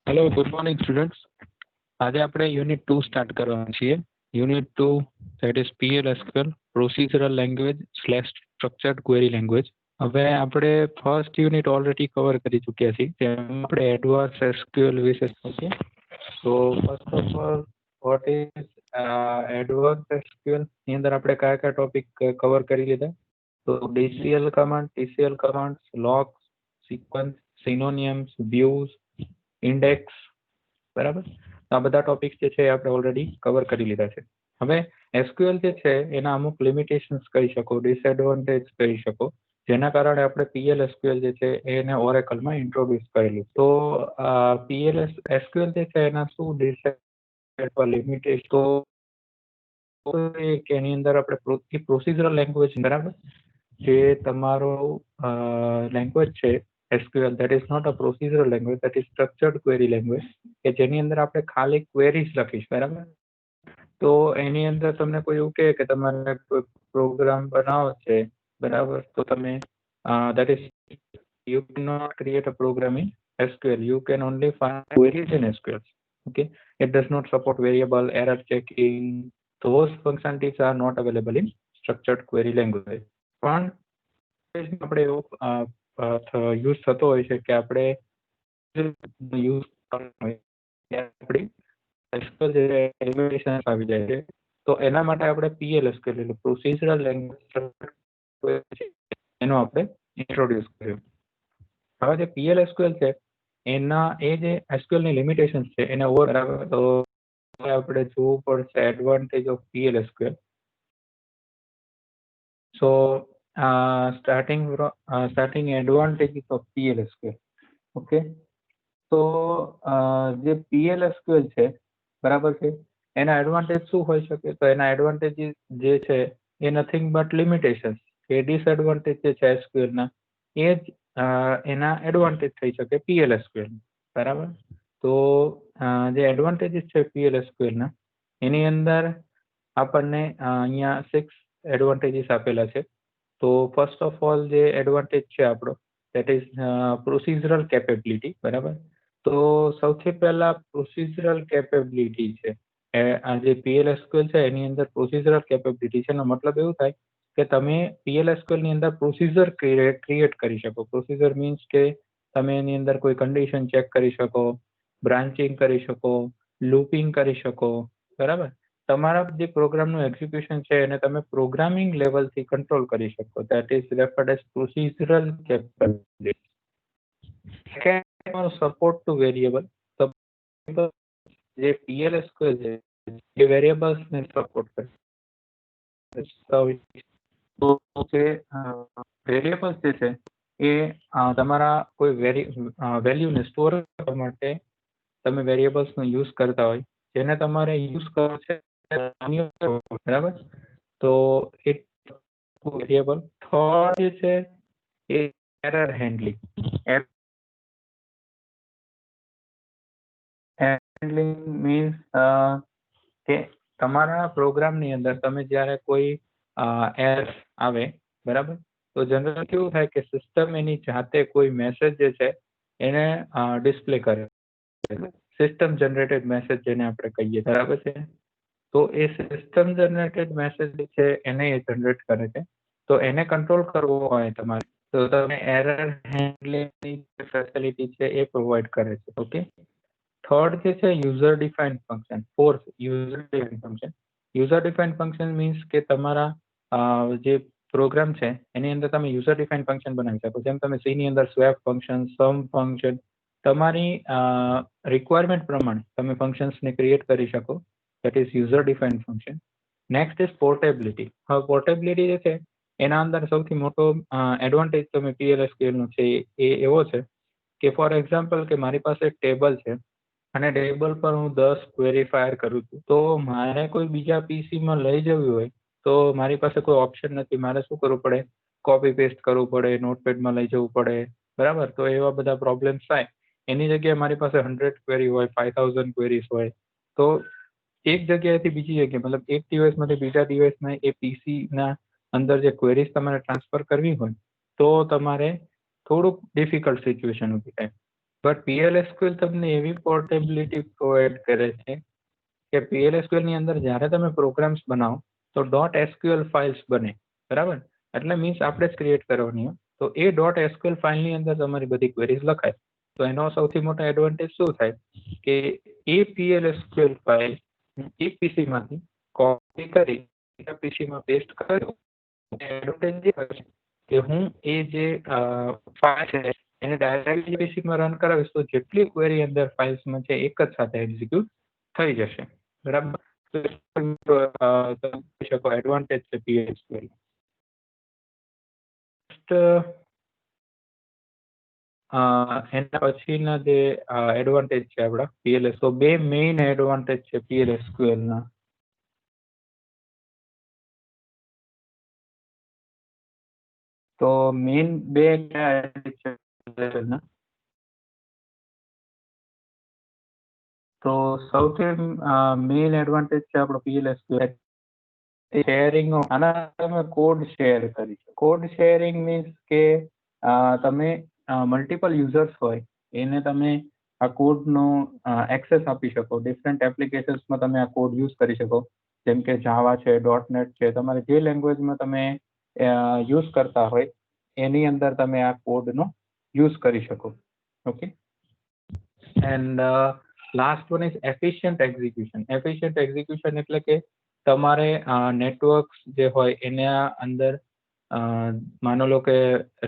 Hello, good morning students. આજે આપણે unit 2 start કરવાના છીએ. Unit 2 that is PLSQL procedural language slash structured query language. હવે આપણે ફર્સ્ટ યુનિટ ઓલરેડી કવર કરી ચૂક્યા છીએ. તેમાં આપણે એડવાન્સ SQL વિશે. ઓકે, તો first of all what is advance SQL ની અંદર આપણે કયા કયા ટોપિક કવર કરી લીધા? તો DCL command, TCL command, logs, sequence, synonyms, views, index, બરાબર. આ બધા ટોપિક્સ જે છે આપણે ઓલરેડી કવર કરી લીધા છે. હવે SQL જે છે એના અમુક લિમિટેશન્સ કહી શકો, ડિસએડવાન્ટેજ કહી શકો, જેના કારણે આપણે PLSQL જે છે એને ઓરેકલમાં ઇન્ટ્રોડ્યુસ કરેલું. તો PLSQL જે છે એના શું લિમિટેશન, તો કે એની અંદર આપણે પ્રોસિજરલ લેંગ્વેજ, બરાબર, જે તમારો લેંગ્વેજ છે SQL, that is not a procedural language, that is structured query language, કે જેની અંદર આપણે ખાલી ક્વેરીઝ લખીશ, બરાબર. તો એની અંદર તમને કોઈ એવું કહે કે તમારે કોઈ પ્રોગ્રામ બનાવો છે, બરાબર, તો તમે that is you cannot create a program in SQL, you can only find queries in SQL. Okay, it does not support variable, error checking, those functionalities are not available in structured query language. પણ આપણે એવો use થતો હોય છે કે આપણે use આપણી આવી જાય છે. તો એના માટે આપણે PLSQL એટલે પ્રોસિજરલ લેંગ્વેજ એનો આપણે ઇન્ટ્રોડ્યુસ કર્યો. હવે જે PLSQL છે એના એ જે SQL ની લિમિટેશન્સ છે એને ઓવર તો આપણે જોવું પડશે advantage of PLSQL. So starting advantages of PLSQL. Okay, તો જે PLSQL છે, બરાબર છે, એના એડવાન્ટેજ શું હોઈ શકે? તો એના એડવાન્ટેજ જે છે એ નથિંગ બટ લિમિટેશન્સ, કે ડિસએડવાન્ટેજ જે છે SQL ના એ જ એના એડવાન્ટેજ થઈ શકે PLSQL, બરાબર. તો જે એડવાન્ટેજીસ છે PLSQL ના એની અંદર આપણને અહીંયા 6 એડવાન્ટેજીસ આપેલા છે. તો ફર્સ્ટ ઓફ ઓલ જે એડવાન્ટેજ છે આપણો that is પ્રોસિજરલ કેપેબિલિટી, બરાબર. તો સૌથી પહેલા પ્રોસિજરલ કેપેબિલિટી છે આ જે PLSQL છે એની અંદર પ્રોસિજરલ કેપેબિલિટી છે એનો મતલબ એવું થાય કે તમે PLSQL ની અંદર પ્રોસિજર ક્રિએટ કરી શકો. પ્રોસિજર મીન્સ કે તમે એની અંદર કોઈ કન્ડિશન ચેક કરી શકો, બ્રાન્ચિંગ કરી શકો, લૂપિંગ કરી શકો, બરાબર. તમારા જે પ્રોગ્રામનું એક્ઝિક્યુશન છે એને તમે પ્રોગ્રામિંગ લેવલથી કંટ્રોલ કરી શકો. That is referred as procedural capability. Support to variable, જે PLSQL છે એ વેરિયેબલ્સ ને સપોર્ટ કરે છે. વેરિયેબલ્સ જે છે એ તમારા કોઈ વેલ્યુને સ્ટોર કરવા માટે તમે વેરિયેબલ્સનો યુઝ કરતા હોય, જેને તમારે યુઝ કરવો છે, બરાબર. તો એ વેરિયેબલ. થર્ડ જે છે એ એરર હેન્ડલિંગ. હેન્ડલિંગ મીન્સ કે તમારા પ્રોગ્રામની અંદર તમે જ્યારે કોઈ એરર આવે, બરાબર, તો જનરલ કેવું થાય કે સિસ્ટમ એની જાતે કોઈ મેસેજ જે છે એને ડિસ્પ્લે કરે, સિસ્ટમ જનરેટેડ મેસેજ જેને આપણે કહીએ, બરાબર છે. તો એ સિસ્ટમ જનરેટેડ મેસેજ છે એને એ જનરેટ કરે છે. તો એને કંટ્રોલ કરવો હોય તમારે તો તમે એરર હેન્ડલિંગ ફેસિલિટી છે એ પ્રોવાઈડ કરે છે. ઓકે, થર્ડ જે છે user defined function. Fourth user defined function. User defined function means કે તમારા જે પ્રોગ્રામ છે એની અંદર તમે યુઝર ડિફાઇન્ડ ફંક્શન બનાવી શકો. જેમ તમે સી ની અંદર સ્વેપ ફંક્શન, સમ ફંક્શન, તમારી રિક્વાયરમેન્ટ પ્રમાણે તમે ફંક્શન્સને ક્રિએટ કરી શકો. That is user defined function. Next is portability. હવે પોર્ટેબિલિટી જે છે એના અંદર સૌથી મોટો એડવાન્ટેજ તમે PLSQL નો છે એ એવો છે કે ફોર એક્ઝામ્પલ કે મારી પાસે ટેબલ છે અને ટેબલ પર હું 10 ક્વેરી ફાયર કરું છું, તો મારે કોઈ બીજા પીસીમાં લઈ જવી હોય તો મારી પાસે કોઈ ઓપ્શન નથી. મારે શું કરવું પડે? કોપી પેસ્ટ કરવું પડે, નોટપેડમાં લઈ જવું પડે, બરાબર. તો એવા બધા પ્રોબ્લેમ્સ થાય. એની જગ્યાએ મારી પાસે 100 ક્વેરી હોય, 5000 ક્વેરીઝ હોય, તો એક જગ્યાએથી બીજી જગ્યાએ, મતલબ એક ડિવાઇસમાંથી બીજા ડિવાઇસમાં એ પીસીના અંદર જે ક્વેરીઝ તમારે ટ્રાન્સફર કરવી હોય તો તમારે થોડુંક ડિફિકલ્ટ સિચ્યુએશન ઊભી થાય. બટ PLSQL તમને એવી પોર્ટેબિલિટી પ્રોવાઈડ કરે છે કે PLSQL ની અંદર જ્યારે તમે પ્રોગ્રામ્સ બનાવો તો .SQL ફાઇલ્સ બને, બરાબર? એટલે મીન્સ આપણે જ ક્રિએટ કરવાની હોય તો એ .SQL ફાઇલની અંદર તમારી બધી ક્વેરીઝ લખાય. તો એનો સૌથી મોટો એડવાન્ટેજ શું થાય કે એ PLSQL ફાઇલ એ પીસી માંથી કોપી કરી બીજા પીસી માં પેસ્ટ કર્યો. એડવાન્ટેજ એ હશે કે હું એ જે ફાઇલ છે એને ડાયરેક્ટલી પીસી માં રન કરાવીશ તો જેટલી ક્વેરી અંદર ફાઇલ્સમાં છે એક જ સાથે એક્ઝિક્યુટ થઈ જશે, બરાબર? શકો એડવાન્ટેજ છે PLSQL. એના પછીના જે એડવાન્ટેજ છે આપણા PLS, તો બે મેઇન એડવાન્ટેજ છે PLSQL ના. તો મેઇન બે છે. તો સૌથી મેઇન એડવાન્ટેજ છે આપણો PLSQL શેરિંગ. આના તમે કોડ શેર કરી શકો. કોડ શેરિંગ મીન્સ કે તમે મલ્ટિપલ યુઝર્સ હોય એને તમે આ કોડનો એક્સેસ આપી શકો. ડિફરન્ટ એપ્લિકેશન્સમાં તમે આ કોડ યુઝ કરી શકો, જેમ કે જાવા છે, .NET છે, તમારે જે લેંગ્વેજમાં તમે યુઝ કરતા હોય એની અંદર તમે આ કોડનો યુઝ કરી શકો. Okay, and last one is efficient execution. Efficient execution એટલે કે તમારે નેટવર્ક્સ જે હોય એના અંદર માનો લો કે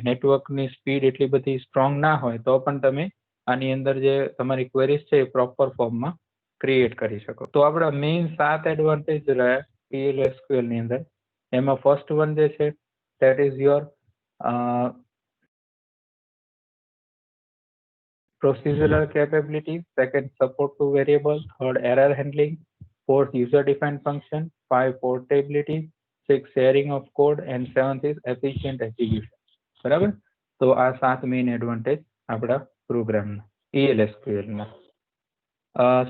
નેટવર્કની સ્પીડ એટલી બધી સ્ટ્રોંગ ના હોય તો પણ તમે આની અંદર જે તમારી ક્વેરીઝ છે એ પ્રોપર ફોર્મમાં ક્રિએટ કરી શકો. તો આપણા મેઇન 7 એડવાન્ટેજ રહ્યા PLSQL ની અંદર. એમાં ફર્સ્ટ વન જે છે that is your procedural capability, second support to variable, third error handling, fourth user defined function, 5 portability, 6 sharing of code, and 7th is efficient execution. બરાબર? તો આ 7 મેઇન એડવાન્ટેજ આપણા પ્રોગ્રામના PLSQL ના.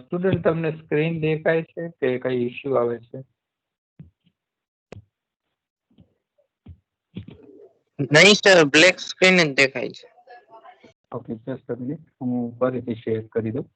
સ્ટુડન્ટ તમને screen દેખાય છે કે કઈ ઇશ્યુ આવે છે? નહીં સર, બ્લેક સ્ક્રીન જ દેખાય છે. ઓકે, જસ્ટ અ મિનિટ, હું ફરીથી શેર કરી દઉં.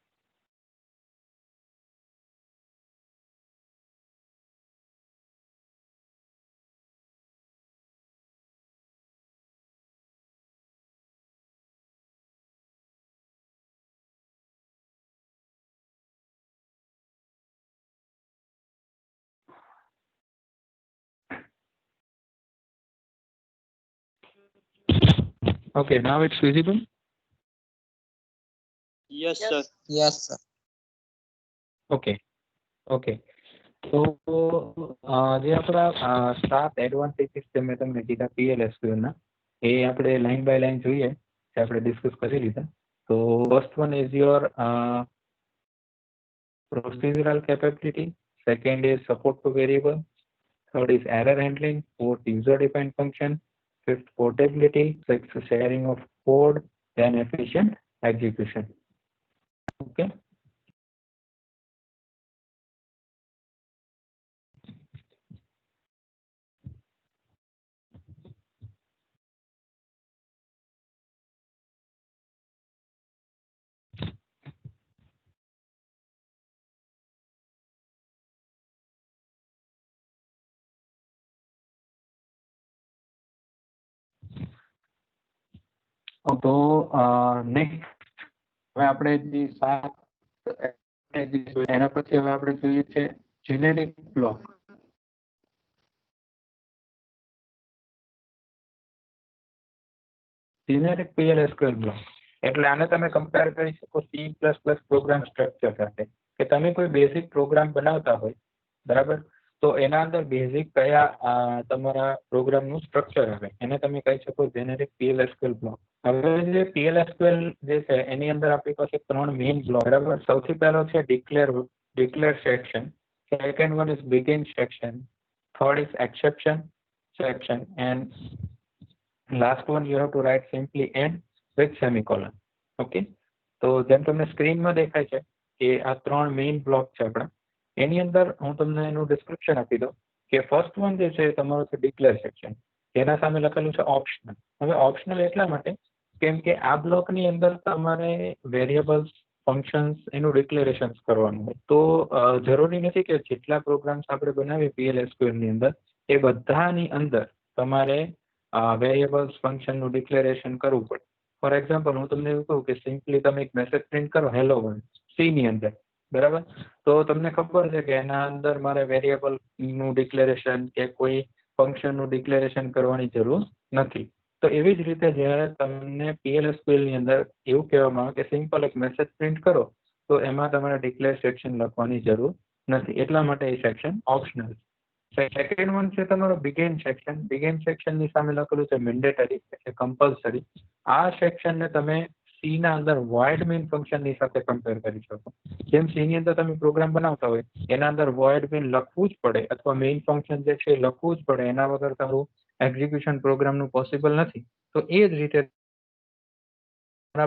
Okay, now it's visible. Yes sir. Yes sir. Okay. તો જે આપણા 7 એડવાન્ટેજીસ છે મેં તમને કીધા PLSQL ના, એ આપણે લાઈન બાય લાઈન જોઈએ, આપણે ડિસ્કસ કરી લીધા. તો first one is your procedural capability, second is support to variable, third is error handling, fourth user defined function, fifth portability, sixth sharing of code, then efficient execution. Okay. તો next હવે આપણે જે 7 એના પછી હવે આપણે જોઈએ છે generic block. Generic PLSQL block એટલે આને તમે કમ્પેર કરી શકો C++ પ્રોગ્રામ સ્ટ્રક્ચર સાથે, કે તમે કોઈ બેઝિક પ્રોગ્રામ બનાવતા હોય, બરાબર? તો એના અંદર બેઝિક કયા તમારા પ્રોગ્રામનું સ્ટ્રક્ચર આવે એને તમે કહી શકો જેનેરિક PLSQL બ્લોક. હવે જે PLSQL જે છે એની અંદર આપણી પાસે 3 મેઇન બ્લોક, બરાબર? સૌથી પહેલો છે declare section, second one is begin section, third is exception section, and last one you have to write simply end with semicolon. Okay, તો જેમ તમને સ્ક્રીનમાં દેખાય છે કે આ 3 મેઇન બ્લોક છે આપણા. એની અંદર હું તમને એનું ડિસ્ક્રિપ્શન આપી દઉં કે ફર્સ્ટ વન જે છે તમારું છે ડિક્લેર સેક્શન, એના સામે લખેલું છે ઓપ્શનલ. હવે ઓપ્શનલ એટલા માટે કેમ કે આ બ્લોકની અંદર તમારે વેરિયેબલ્સ ફંક્શન્સ એનું ડિક્લેરેશન કરવાનું હોય. તો જરૂરી નથી કે જેટલા પ્રોગ્રામ્સ આપણે બનાવીએ PL/SQL ની અંદર એ બધાની અંદર તમારે વેરિયેબલ્સ ફંક્શનનું ડિક્લેરેશન કરવું પડે. ફોર એક્ઝામ્પલ હું તમને એવું કહું કે સિમ્પલી તમે એક મેસેજ પ્રિન્ટ કરો હેલો વર્લ્ડ સી ની અંદર, બરાબર, તો તમને ખબર છે કે એના અંદર મારે વેરિયેબલનું ડિક્લેરેશન કે કોઈ ફંક્શનનું ડિક્લેરેશન કરવાની જરૂર નથી. તો એવી જ રીતે જ્યારે તમને PL/SQL ની અંદર એવું કહેવામાં આવે કે સિમ્પલ એક મેસેજ પ્રિન્ટ કરો તો એમાં તમારે ડિક્લેર સેક્શન લખવાની જરૂર નથી. એટલા માટે એ સેક્શન ઓપ્શનલ. સેકન્ડ વન છે તમારો બિગિન સેક્શન. બિગિન સેક્શનની સામે લખેલું છે મેન્ડેટરી એટલે કમ્પલસરી. આ સેક્શનને તમે સી ના અંદર વોઇડ મેઇન ફંક્શનની સાથે કમ્પેર કરી શકો. જેમ સી ની અંદર તમે પ્રોગ્રામ બનાવતા હોય એના અંદર વોઇડ મેઇન લખવું જ પડે અથવા મેઇન ફંક્શન જે છે એ લખવું જ પડે, એના વગર તમારું એક્ઝિક્યુશન પ્રોગ્રામનું પોસિબલ નથી. તો એ જ રીતે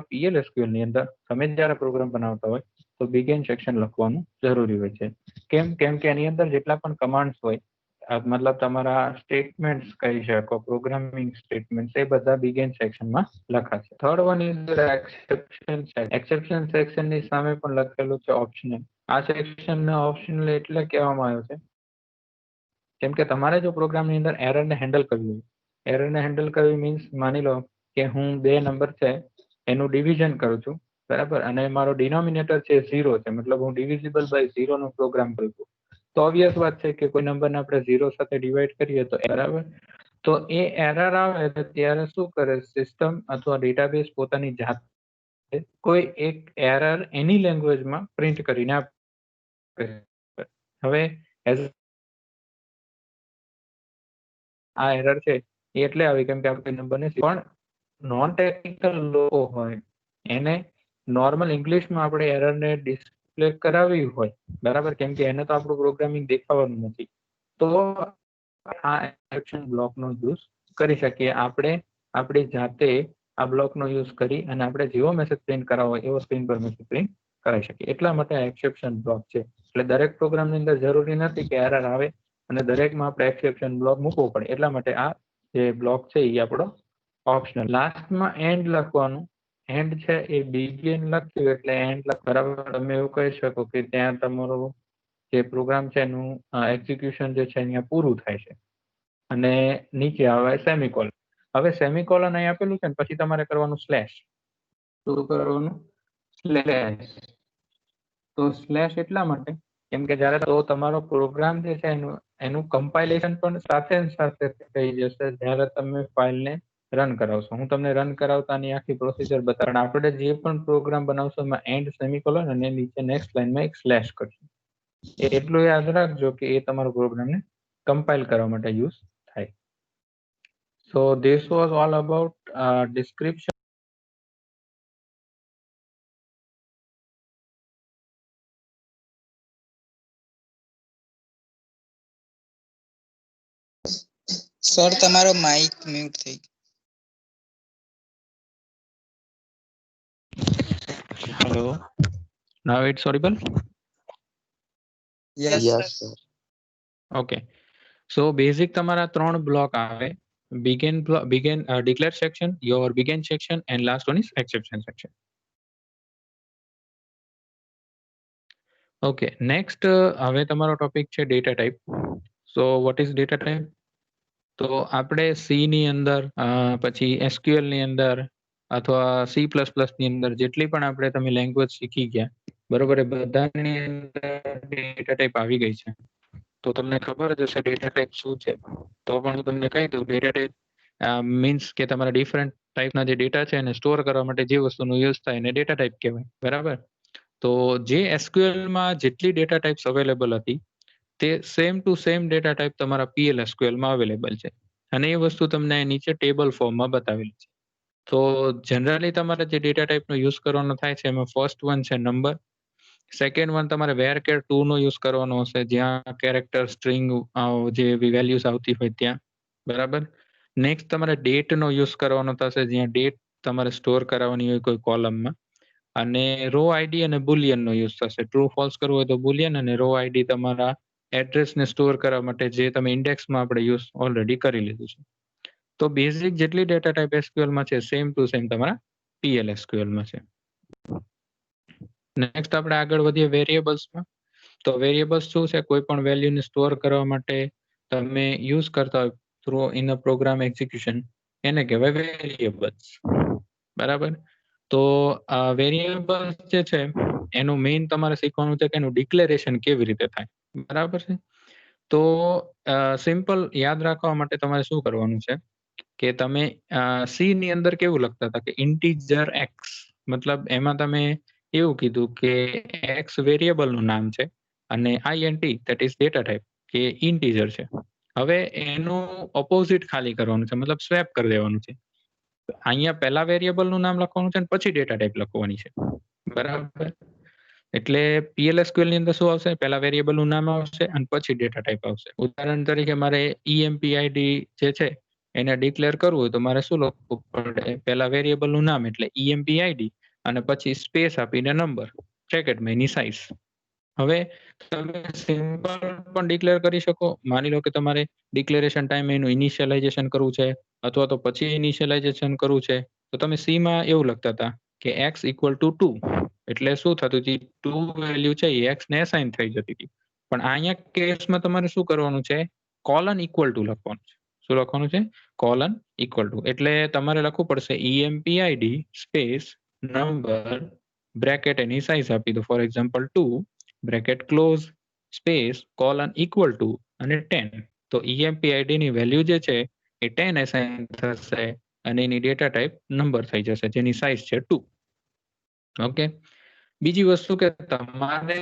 PL/SQL ની અંદર તમે જ્યારે પ્રોગ્રામ બનાવતા હોય તો બિગિન સેક્શન લખવાનું જરૂરી હોય છે. કેમ કે એની અંદર જેટલા પણ કમાન્ડ્સ હોય મતલબ તમારા સ્ટેટમેન્ટ્સ કહી શકો, પ્રોગ્રામિંગ સ્ટેટમેન્ટ્સ, એ બધા બિગિન સેક્શનમાં લખાશે. Third one is exception section. Exception સેક્શનની સામે પણ લખેલું છે ઓપ્શનલ. આ સેક્શનને ઓપ્શનલ એટલે કહેવામાં આવ્યો છે કેમ કે તમારે જો પ્રોગ્રામની અંદર એરરને હેન્ડલ કરવી હોય, એરરને હેન્ડલ કરવી મીન્સ માની લો કે હું 2 નંબર છે એનું ડિવિઝન કરું છું, બરાબર, અને મારો ડિનોમિનેટર છે 0 છે, મતલબ હું ડિવિઝિબલ બાય 0 નો પ્રોગ્રામ કરું છું. તો ઓબ્વિયસ વાત છે કે કોઈ નંબરને આપણે 0 સાથે ડિવાઈડ કરીએ તો બરાબર, તો એ એરર આવે ત્યારે શું કરે સિસ્ટમ અથવા ડેટાબેઝ પોતાની જાતે કોઈ એક એરર એની લેંગ્વેજમાં પ્રિન્ટ કરીને આપે. હવે આ એરર છે એ એટલે આવી કેમ કે આપણે નંબરને પણ નોન ટેકનિકલ લોકો હોય એને નોર્મલ ઇંગ્લિશમાં આપણે એરરને ડિસ્પ્લે કરાવી હોય, બરાબર, કેમ કે એને તો આપણું પ્રોગ્રામિંગ દેખાવાનું નથી, તો આ એક્સેપ્શન બ્લોકનો યુઝ કરી શકીએ આપણે આપણી જાતે. આ બ્લોકનો યુઝ કરી અને આપણે જેવો મેસેજ પ્રિન્ટ કરાવવો હોય એવો સ્ક્રીન પર મેસેજ પ્રિન્ટ કરાવી શકીએ. એટલા માટે આ એક્સેપ્શન બ્લોક છે. એટલે દરેક પ્રોગ્રામની અંદર જરૂરી નથી કે એરર આવે અને દરેકમાં આપણે એક્સેપ્શન બ્લોક મૂકવો પડે. એટલા માટે આ જે બ્લોક છે એ આપણો ઓપ્શનલ. લાસ્ટમાં એન્ડ લખવાનું. એન્ડ છે એ બિગિન લખ્યું એટલે એન્ડ બરાબર. તમે એવું કહી શકો કે ત્યાં તમારો જે પ્રોગ્રામ છે એનું એક્ઝિક્યુશન જે છે અહીંયા પૂરું થાય છે અને નીચે આવે સેમિકોલન. હવે સેમિકોલન અહીં આપેલું છે ને પછી તમારે કરવાનું સ્લેશ. શું કરવાનું? સ્લેશ. તો સ્લેશ એટલા માટે કેમ કે જ્યારે તો તમારો પ્રોગ્રામ જે છે એનું કમ્પાઇલેશન પણ સાથે થઈ જશે જ્યારે તમે ફાઇલને રન કરાવશો. હું તમને રન કરાવતાની આખી પ્રોસિજર બતાવું. આપણે જે પણ પ્રોગ્રામ બનાવશો એમાં એન્ડ સેમિકોલન અને નીચે નેક્સ્ટ લાઈનમાં એક સ્લેશ કરશું. એટલું યાદ રાખજો કે એ તમારો પ્રોગ્રામને કમ્પાઇલ કરવા માટે યુઝ થાય. So this was all about description. Sir તમારો માઇક મ્યુટ થઈ ગયો. Hello, now it's audible? Yes sir. Okay, so basic તમારા 3 બ્લોક આવે. begin declare section, your begin section, and last one is exception section. Okay, next હવે તમારો topic છે data type. So what is data type? તો આપણે C ની અંદર પછી એસક્યુએલ ની અંદર અથવા C++ ની અંદર જેટલી પણ આપણે તમે લેંગ્વેજ શીખી ગયા, બરોબર, એ બધાની અંદર ડેટા ટાઈપ આવી ગઈ છે. તો તમને ખબર જ હશે ડેટા ટાઈપ શું છે. તો પણ હું તમને કહી દઉં, ડેટા ટાઈપ મીન્સ કે તમારા ડિફરન્ટ ટાઈપના જે ડેટા છે એને સ્ટોર કરવા માટે જે વસ્તુનો યુઝ થાય એને ડેટા ટાઈપ કહેવાય, બરાબર. તો જે એસક્યુએલમાં જેટલી ડેટા ટાઈપ્સ અવેલેબલ હતી તે same to same data type તમારા PL/SQLમાં અવેલેબલ છે અને એ વસ્તુ તમને નીચે ટેબલ ફોર્મમાં બતાવેલી છે. તો જનરલી તમારે જે ડેટા ટાઈપનો યુઝ કરવાનો થાય છે એમાં ફર્સ્ટ વન છે નંબર. સેકન્ડ વન તમારે varchar 2 નો યુઝ કરવાનો હશે જ્યાં કેરેક્ટર સ્ટ્રિંગ જે વેલ્યુઝ આવતી હોય ત્યાં, બરાબર. નેક્સ્ટ તમારે ડેટ નો યુઝ કરવાનો થશે જ્યાં ડેટ તમારે સ્ટોર કરાવવાની હોય કોઈ કોલમમાં. અને રો આઈડી અને બુલિયન નો યુઝ થશે. ટ્રુ ફોલ્સ કરવું હોય તો બુલિયન અને રો આઈડી તમારા એડ્રેસને સ્ટોર કરવા માટે જે તમે ઇન્ડેક્સમાં આપણે યુઝ ઓલરેડી કરી લીધું છે. તો બેઝિક જેટલી ડેટા ટાઈપ SQL માં છે સેમ ટુ સેમ તમારા PL/SQL માં છે. નેક્સ્ટ આપણે આગળ વધીએ વેરિયેબલ્સમાં. તો વેરિયેબલ્સ શું છે? કોઈ પણ વેલ્યુને સ્ટોર કરવા માટે તમે યુઝ કરતા હોય through in a program execution, એને કહેવાય વેરિયેબલ્સ. બરાબર? તો આ વેરિયેબલ્સ જે છે એનું મેઇન તમારે શીખવાનું છે કે એનું ડિક્લેરેશન કેવી રીતે થાય. બરાબર છે? તો સિમ્પલ યાદ રાખવા માટે તમારે શું કરવાનું છે કે તમે સી ની અંદર કેવું લખતા હતા કે ઇન્ટીજર એક્સ, મતલબ એમાં તમે એવું કીધું કે એક્સ વેરિયેબલ નું નામ છે અને INT that is data type કે ઇન્ટીજર છે. હવે એનું ઓપોઝિટ ખાલી કરવાનું છે, મતલબ સ્વેપ કરી દેવાનું છે. અહીંયા પહેલા વેરિયેબલ નું નામ લખવાનું છે અને પછી ડેટા ટાઈપ લખવાની છે. બરાબર? એટલે PL/SQL ની અંદર શું આવશે? પહેલા વેરિયેબલ નું નામ આવશે અને પછી ડેટા ટાઈપ આવશે. ઉદાહરણ તરીકે મારે EMPID જે છે એને ડિક્લેર કરવું હોય તો મારે શું લખવું પડે? પહેલા વેરિયેબલ નું નામ એટલે EMPID અને પછી સ્પેસ આપીને નંબર, બ્રેકેટમાં એની સાઇઝ. હવે તમે સિમ્પલ પણ ડિક્લેર કરી શકો. માની લો કે તમારે ડિક્લેરેશન ટાઈમે એનું ઇનિશિયલાઇઝેશન કરવું છે અથવા તો પછી ઇનિશિયલાઇઝેશન કરવું છે, તો તમે સી માં એવું લખતા હતા કે x = 2, એટલે શું થતું હતું? 2 વેલ્યુ છે એ x ને અસાઇન થઈ જતી હતી. પણ અહીંયા કેસમાં તમારે શું કરવાનું છે? કોલન ઇક્વલ ટુ લખવાનું છે. શું લખવાનું છે? Colon equal to. એટલે તમારે લખવું પડશે EMPID સ્પેસ નંબર બ્રેકેટ એની સાઇઝ આપી દો, for example 2 bracket close space colon equal to અને 10. તો EMPID ની વેલ્યુ જે છે એ 10 અસાઇન થશે અને એની ડેટા ટાઈપ નંબર થઈ જશે જેની સાઇઝ છે 2. ઓકે. બીજી વસ્તુ કે તમારે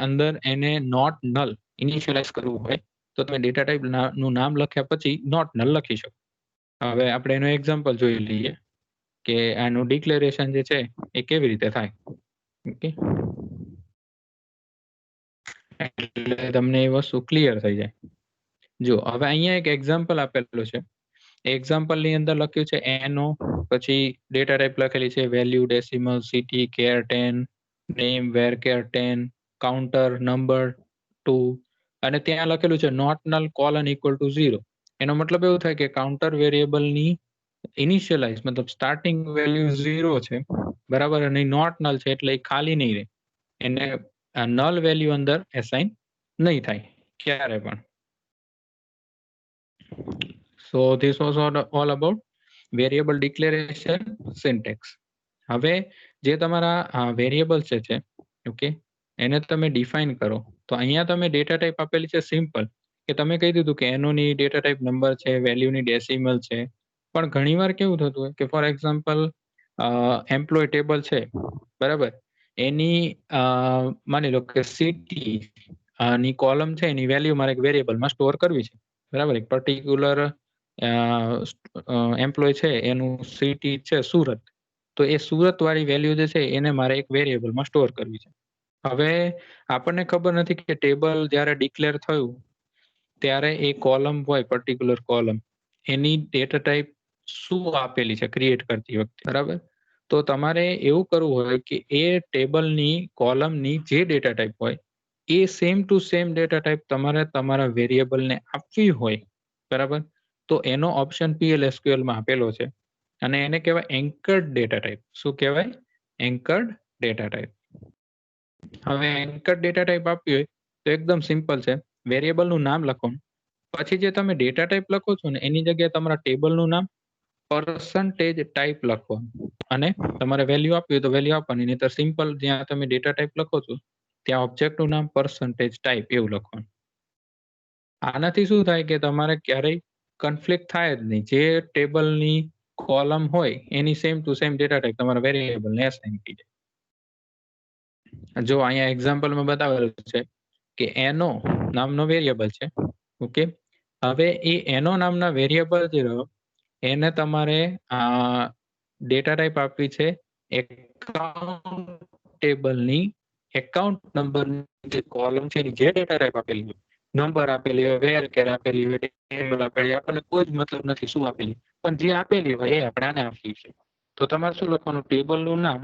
અંદર એને નોટ નલ ઇનિશિયલાઇઝ કરવું હોય તો તમે ડેટા ટાઈપ નું નામ લખ્યા પછી નોટ નલ લખી શકો. હવે આપણે એનું એક્ઝામ્પલ જોઈ લઈએ કે આનું ડિક્લેરેશન જે છે એ કેવી રીતે થાય. ઓકે, એટલે તમને એ વસ્તુ ક્લિયર થઈ જાય. જો હવે અહીંયા એક એક્ઝામ્પલ આપેલું છે. એક્ઝામ્પલ ની અંદર લખ્યું છે એનો, પછી ડેટા ટાઈપ લખેલી છે value, decimal, city, char 10, name, varchar 10, counter, number 2 અને ત્યાં લખેલું છે not null colon equal to 0. એનો મતલબ એવું થાય કે કાઉન્ટર વેરિયેબલ ની ઇનિશિયલાઇઝ મતલબ સ્ટાર્ટિંગ વેલ્યુ 0 છે, બરાબર, અને નોટ નલ છે એટલે એ ખાલી નહીં રહે, એને નલ વેલ્યુ અંદર એસાઇન નહીં થાય ક્યારે પણ. So this was all about variable declaration syntax. હવે જે તમારા વેરિયેબલ છે ઓકે, એને તમે ડિફાઇન કરો. તો અહીંયા તમે ડેટા ટાઈપ આપેલી છે સિમ્પલ, કે તમે કહી દીધું કે એનો ની ડેટા ટાઈપ નંબર છે, વેલ્યુની ડેસિમલ છે. પણ ઘણીવાર કેવું થતું હોય કે ફોર એક્ઝામ્પલ એમ્પ્લોય ટેબલ છે, બરાબર, એની માની લો કે સિટી ની કોલમ છે એની વેલ્યુ મારે એક વેરિયેબલમાં સ્ટોર કરવી છે, બરાબર. એક પર્ટિક્યુલર એમ્પ્લોય છે એનું સિટી છે સુરત, તો એ સુરત વાળી વેલ્યુ જે છે એને મારે એક વેરિયેબલમાં સ્ટોર કરવી છે. હવે આપણને ખબર નથી કે ટેબલ જ્યારે ડિક્લેર થયું ત્યારે એ કોલમ હોય, પર્ટિક્યુલર કોલમ, એની ડેટા ટાઈપ શું આપેલી છે ક્રિએટ કરતી વખતે, બરાબર. તો તમારે એવું કરવું હોય કે એ ટેબલની કોલમની જે ડેટા ટાઈપ હોય એ same to same data type તમારે તમારા વેરિયેબલને આપવી હોય, બરાબર. તો એનો ઓપ્શન PL/SQL માં આપેલો છે અને એને કહેવાય એન્કર્ડ ડેટા ટાઈપ. શું કહેવાય? એન્કર્ડ ડેટા ટાઈપ. હવે એન્કર્ડ ડેટા ટાઈપ આપવી હોય તો એકદમ સિમ્પલ છે. વેરિયેબલનું નામ લખો, પછી જે તમે ડેટા ટાઈપ લખો છો ને એની જગ્યાએ તમારા ટેબલનું નામ પર્સન્ટેજ ટાઈપ લખવાનું અને તમારે વેલ્યુ આપવી હોય તો વેલ્યુ આપવાની, નહીં તો સિમ્પલ જ્યાં તમે ડેટા ટાઈપ લખો છો ત્યાં ઓબ્જેક્ટનું નામ પર્સન્ટેજ ટાઈપ એવું લખવાનું. આનાથી શું થાય કે તમારે ક્યારેય કન્ફ્લિક્ટ થાય જ નહીં. જે ટેબલની કોલમ હોય એની same to same data type તમારા વેરિયેબલને એસાઇન થઈ જાય. જો અહીંયા એક્ઝામ્પલમાં બતાવેલું છે કે એનો નામનો વેરિયેબલ છે, ઓકે. હવે એ એનો નામના વેરિયેબલ જે રહ્યો એને તમારે ડેટા ટાઈપ આપવી છે એકાઉન્ટ ટેબલની એકાઉન્ટ નંબરની જે કોલમ છે એની જે ડેટા ટાઈપ આપેલી હોય, નંબર આપેલી હોય, વેર કેર આપેલી હોય, ટેબલ આપેલી, આપણને કોઈ જ મતલબ નથી શું આપેલી, પણ જે આપેલી હોય એ આપણે આને આપી છે. તો તમારે શું લખવાનું? ટેબલનું નામ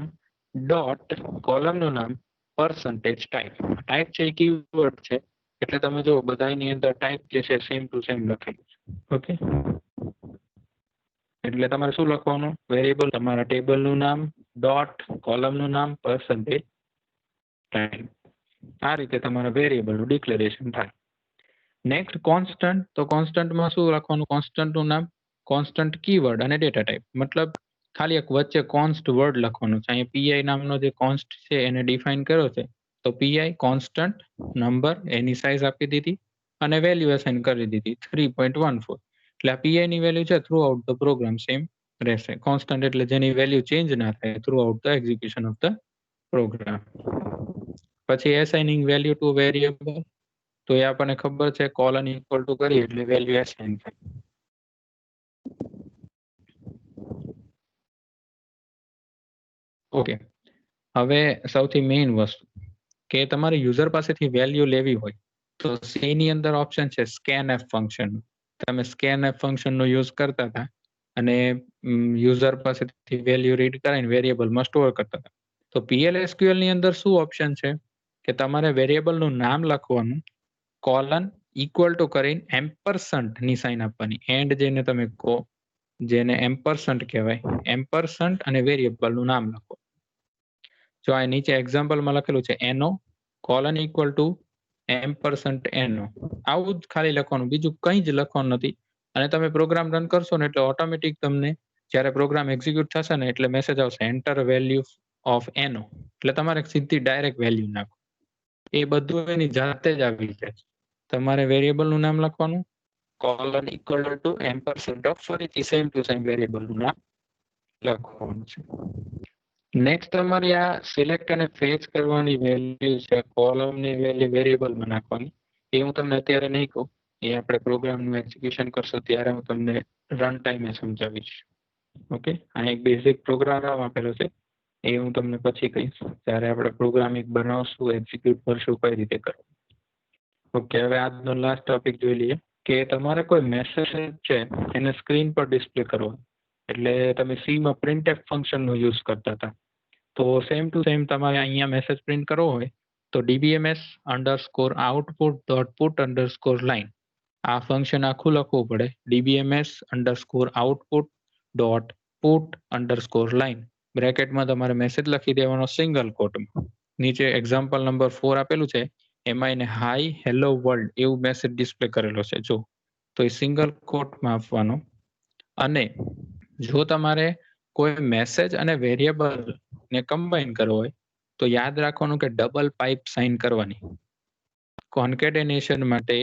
ડોટ કોલમનું નામ પર્સન્ટેજ ટાઈપ. ટાઈપ છે એ કીવર્ડ છે એટલે તમે જો બધાની અંદર ટાઈપ જે છે સેમ ટુ સેમ લખેલું છે, ઓકે. એટલે તમારે શું લખવાનું? વેરિયેબલ તમારા ટેબલનું નામ ડોટ કોલમનું નામ પર્સન્ટેજ ટાઈમ. આ રીતે તમારા વેરિયેબલનું ડિક્લેરેશન થાય. Next constant. તો કોન્સ્ટન્ટમાં શું લખવાનું? કોન્સ્ટન્ટનું નામ, કોન્સ્ટન્ટ કીવર્ડ અને ડેટા ટાઈપ. મતલબ ખાલી એક વચ્ચે કોન્સ્ટ વર્ડ લખવાનું છે. અહીંયા પીઆઈ નામનો જે કોન્સ્ટ છે એને ડિફાઇન કર્યો છે. તો પીઆઈ કોન્સ્ટન્ટ નંબર, એની સાઇઝ આપી દીધી અને વેલ્યુ અસાઇન કરી દીધી 3.14. એટલે આ પીઆઈ ની વેલ્યુ છે throughout the program same રહેશે. કોન્સ્ટન્ટ એટલે જેની વેલ્યુ ચેન્જ ના થાય throughout the execution of the program. પછી એસાઇનિંગ વેલ્યુ ટુ વેરિયેબલ. તો એ આપણને ખબર છે, કોલન ઇક્વલ ટુ કરી એટલે વેલ્યુ એસાઇન થાય. ઓકે, હવે સૌથી મેઇન વસ્તુ કે તમારે યુઝર પાસેથી વેલ્યુ લેવી હોય તો સી ની અંદર ઓપ્શન છે સ્કેનએફ ફંક્શન. તમે સ્કેનએફ ફંક્શનનો યુઝ કરતા હતા અને યુઝર પાસેથી વેલ્યુ રીડ કરીને વેરિયેબલમાં સ્ટોર કરતા હતા. તો PLSQL ની અંદર શું ઓપ્શન છે કે તમારે વેરિયેબલનું નામ લખવાનું, કોલન ઇક્વલ ટુ કરીને એમ્પરસન્ટ ની સાઇન આપવાની. એન્ડ જેને તમે કહો, જેને એમ્પરસન્ટ કહેવાય, એમ્પરસન્ટ અને વેરિયેબલનું નામ લખો. જો આ નીચે એક્ઝામ્પલમાં લખેલું છે એનો કોલન ઇક્વલ ટુ એમ્પરસન્ટ એનો. આવું જ ખાલી લખવાનું, બીજું કંઈ જ લખવાનું નથી. અને તમે પ્રોગ્રામ રન કરશો ને એટલે ઓટોમેટિક તમને જ્યારે પ્રોગ્રામ એક્ઝિક્યુટ થશે ને એટલે મેસેજ આવશે એન્ટર વેલ્યુ ઓફ એનો. એટલે તમારે સીધી ડાયરેક્ટ વેલ્યુ નાખો. એ બધું એની જાતે જ આવી જાય. તમારે વેરિયેબલનું નામ લખવાનું, કોલન ઇક્વલ ટુ એમ્પરસન્ટ ઓફ, ફરીથી સેમ ટુ સેમ વેરિયેબલનું નામ લખવાનું છે. નેક્સ્ટ તમારી આ સિલેક્ટ અને ફેચ કરવાની વેલ્યુ છે, કોલમની વેલ્યુ વેરિયેબલમાં નાખવાની. એ હું તમને અત્યારે નહીં કહું, એ આપણે પ્રોગ્રામનું એક્ઝિક્યુશન કરશો ત્યારે હું તમને રન ટાઈમે સમજાવીશ. ઓકે, આ એક બેઝિક પ્રોગ્રામ આપેલો છે, એ હું તમને પછી કહીશ ત્યારે આપણે પ્રોગ્રામ એક બનાવશું, એક્ઝિક્યુટ કરશું કઈ રીતે કરવું. ઓકે, હવે આજનો લાસ્ટ ટોપિક જોઈ લઈએ કે તમારે કોઈ મેસેજ છે એને સ્ક્રીન પર ડિસ્પ્લે કરવો. એટલે તમે સીમાં પ્રિન્ટએફ ફંક્શનનો યુઝ કરતા હતા. તો સેમ ટુ સેમ તમારે અહીંયા મેસેજ પ્રિન્ટ કરવો હોય તો dbms_output.put_line આ ફંક્શન આખું લખવું પડે. dbms_output.put_line બ્રેકેટમાં તમારે મેસેજ લખી દેવાનો સિંગલ કોટમાં. નીચે એક્ઝામ્પલ નંબર 4 આપેલું છે, એમાં એને હાય હેલો વર્લ્ડ એવું મેસેજ ડિસ્પ્લે કરેલો છે. જો તો એ સિંગલ કોટમાં આપવાનો. અને જો તમારે કોઈ મેસેજ અને વેરિયેબલ ને કમ્બાઈન કરવો હોય તો યાદ રાખવાનું કે ડબલ પાઇપ સાઇન કરવાની. કોન્કેટેનેશન માટે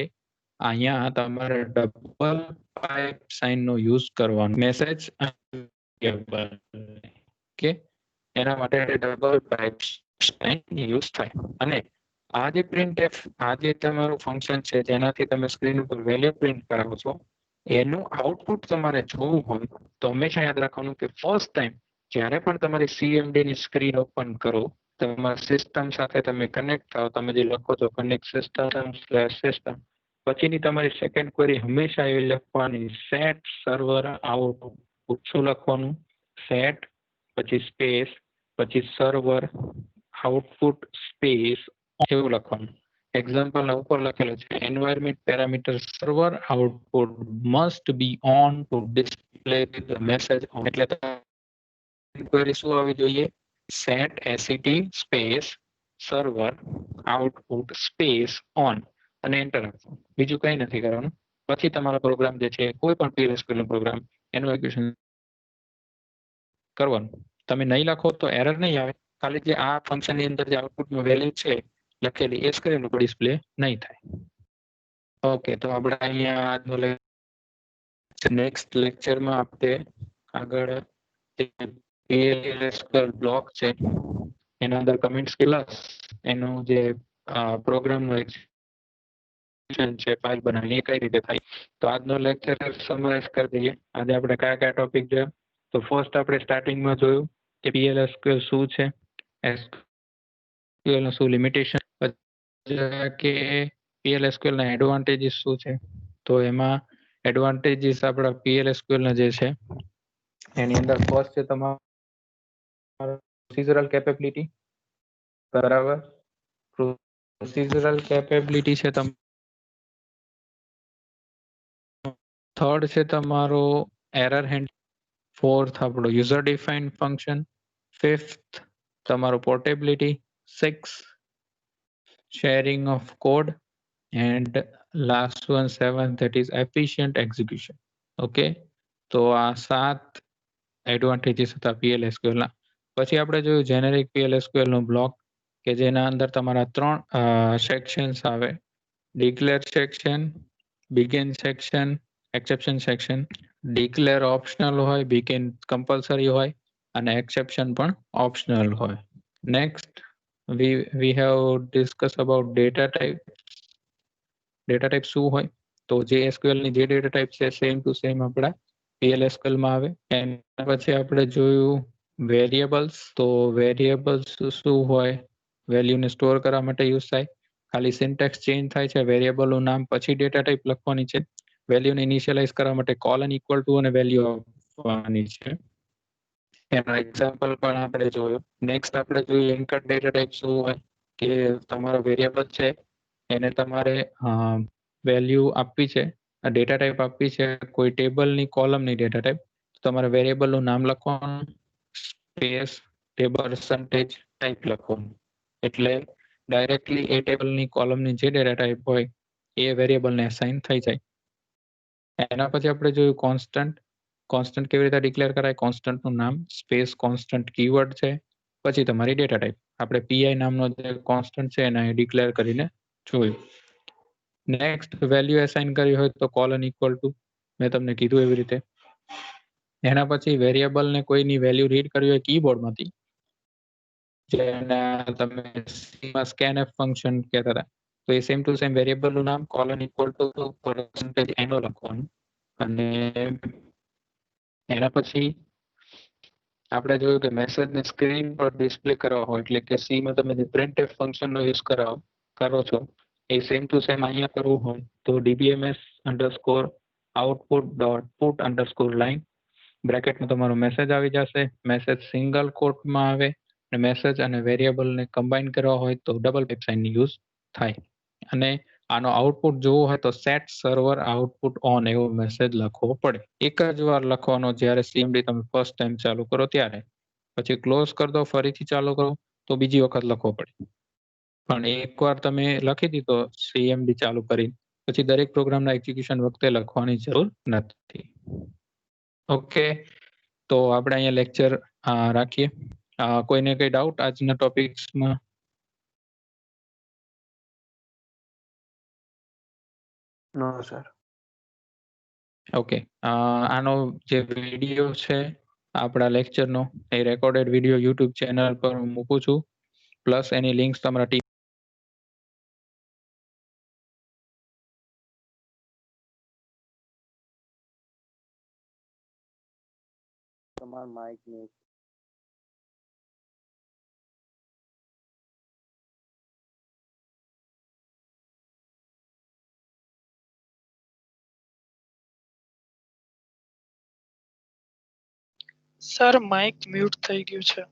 અહીંયા તમારે ડબલ પાઇપ સાઇન નો યુઝ કરવાનો. મેસેજ કે એના માટે ડબલ પાઇપ સાઇન યુઝ થાય. અને આ જે પ્રિન્ટએફ, આ જે તમારું ફંક્શન છે જેનાથી તમે સ્ક્રીન ઉપર વેલ્યુ પ્રિન્ટ કરાવો છો, એનું આઉટપુટ તમારે જોવું હોય તો હંમેશા યાદ રાખવાનું કે ફર્સ્ટ ટાઈમ જ્યારે પણ તમારી સીએમડી ની સ્ક્રીન ઓપન કરો, તમારા સિસ્ટમ સાથે તમે કનેક્ટ થાવ, તમે જે લખો છો કનેક્ટ સિસ્ટમ, પછીની તમારી સેકન્ડ ક્વેરી હંમેશા એવી લખવાની સેટ સર્વર આઉટપુટ. શું લખવાનું? સેટ પછી સ્પેસ પછી સર્વર આઉટપુટ સ્પેસ એવું લખવાનું. એક્ઝામ્પલ ઉપર લખેલો છે environment parameter server output must be on two display the message on. એટલે ક્વેરી શું આવી જોઈએ? Set SET space server output space on અને એન્ટર આપવાનું. બીજું કંઈ નથી કરવાનું. પછી તમારો પ્રોગ્રામ જે છે કોઈ પણ PLSQL નો પ્રોગ્રામ એનું એક્ઝિક્યુશન કરવાનું. તમે નહીં લખો તો એરર નહીં આવે, ખાલી જે આ ફંક્શન ની અંદર જે આઉટપુટનું વેલ્યુ છે લખેલી એ સ્ક્રીન ઉપર ડિસ્પ્લે નહીં થાય. ઓકે, તો આપણે અહીંયા આજનો નેક્સ્ટ લેક્ચરમાં આપણે આગળ PLSQL બ્લોક છે એના અંદર કમેન્ટ્સ ક્લાસ એનું જે પ્રોગ્રામનું એક્ઝિક્યુશન છે ફાઇલ બનાવીને એ કઈ રીતે થાય. તો આજનો લેક્ચર સમરાઇઝ કરી દઈએ. આજે આપણે કયા કયા ટોપિક જોયા? તો ફર્સ્ટ આપણે સ્ટાર્ટિંગમાં જોયું કે PLSQL શું છે, SQL નું શું લિમિટેશન, કે PLSQL ના એડવાન્ટેજીસ શું છે. તો એમાં એડવાન્ટેજીસ આપણા PLSQL ના જે છે એની અંદર ફર્સ્ટ છે તમારો પ્રોસિજરલ કેપેબિલિટી. બરાબર, પ્રોસિજરલ કેપેબિલિટી છે. થર્ડ છે તમારો એરર હેન્ડ. ફોર્થ આપણો યુઝર ડિફાઇન્ડ ફંક્શન, ફિફ્થ તમારો portability, six sharing of code, and last one seven, that is efficient execution. Okay, તો આ 7 એડવાન્ટેજીસ હતા PLSQL ના. પછી આપણે જોયું જેનેરિક PLSQL નો બ્લોક કે જેના અંદર તમારા 3 સેક્શન્સ આવે, declare section, begin section, exception section. Declare optional હોય, બિગિન કમ્પલસરી હોય અને એક્સેપ્શન પણ ઓપ્શનલ હોય. Next we have discussed about data type. Data type શું હોય? તો JSQL ની જે ડેટા ટાઈપ છે સેમ ટુ સેમ આપણા PLSQL માં આવે. એના પછી આપણે જોયું વેરિયેબલ્સ. તો વેરિયેબલ્સ શું હોય? વેલ્યુને સ્ટોર કરવા માટે યુઝ થાય. ખાલી સિન્ટેક્સ ચેન્જ થાય છે, વેરિયેબલનું નામ પછી ડેટા ટાઈપ લખવાની છે. વેલ્યુને ઇનિશિયલાઇઝ કરવા માટે કોલન ઇક્વલ ટુ અને વેલ્યુ આપવાની છે. એનો એક્ઝામ્પલ પણ આપણે જોયું. નેક્સ્ટ આપણે જોઈએ લિંકડ ડેટા ટાઈપ શું હોય? કે તમારો વેરિયેબલ છે એને તમારે વેલ્યુ આપવી છે, ડેટા ટાઈપ આપવી છે, કોઈ ટેબલની કોલમની ડેટા ટાઈપ. તમારે વેરિયેબલનું નામ લખવાનું, સ્પેસ, ટેબલ પર્સન્ટેજ ટાઈપ લખવાનું. એટલે ડાયરેક્ટલી એ ટેબલની કોલમની જે ડેટા ટાઈપ હોય એ વેરિયેબલને અસાઇન થઈ જાય. એના પછી આપણે જોયું કોન્સ્ટન્ટ. કોન્સ્ટન્ટ કેવી રીતે ડિક્લેર કરાય? કોન્સ્ટન્ટનું નામ, સ્પેસ, કોન્સ્ટન્ટ કીવર્ડ છે, પછી તમારી ડેટા ટાઈપ. આપણે પીઆઈ નામનો જે કોન્સ્ટન્ટ છે એને ડિક્લેર કરીને જોયું. નેક્સ્ટ વેલ્યુ અસાઇન કરી હોય તો કોલન ઇક્વલ ટુ, મેં તમને કીધું એવી રીતે. એના પછી વેરિયેબલને કોઈની વેલ્યુ રીડ કરવી હોય કીબોર્ડમાંથી, જેને તમે સીમાં સ્કેનએફ ફંક્શન કહેતા હતા, તો એ સેમ ટુ સેમ વેરિયેબલનું નામ કોલન ઇક્વલ ટુ પર્સન્ટેજ એનો લખવાનું. અને એના પછી આપણે જોયું કે મેસેજને સ્ક્રીન પર ડિસ્પ્લે કરવા હોય, એટલે કે સીમાં તમે જે પ્રિન્ટએફ ફંક્શનનો યુઝ કરો છો એ સેમ ટુ સેમ અહીંયા કરવું હોય તો dbms underscore output dot put underscore line બ્રેકેટમાં તમારો મેસેજ આવી જશે. મેસેજ સિંગલ કોટમાં આવે અને મેસેજ અને વેરિયેબલને કમ્બાઈન કરવા હોય તો ડબલ ટાઈપ સાઇનની યુઝ થાય. અને આનો આઉટપુટ જોવો હોય તો સેટ સર્વર આઉટપુટ ઓન એવો મેસેજ લખવો પડે. એક જ વાર લખવાનો જ્યારે સીએમડી તમે ફર્સ્ટ ટાઈમ ચાલુ કરો ત્યારે. પછી ક્લોઝ કરી દો, ફરીથી ચાલુ કરો તો બીજી વખત લખવો પડે. પણ એકવાર તમે લખી દીધો સીએમડી ચાલુ કરી, પછી દરેક પ્રોગ્રામના એક્ઝિક્યુશન વખતે લખવાની જરૂર નથી. ઓકે, તો આપણે અહીંયા લેક્ચર રાખીએ. કોઈને કઈ ડાઉટ આજના ટોપિક્સમાં? નો સર. ઓકે, આનો જે વિડીયો છે આપણા લેક્ચરનો એ રેકોર્ડેડ વિડીયો યુટ્યુબ ચેનલ પર હું મૂકું છું, પ્લસ એની લિંક્સ તમારા ટીમ તમાર માઇક ને સર માઇક મ્યુટ થઈ ગયું છે.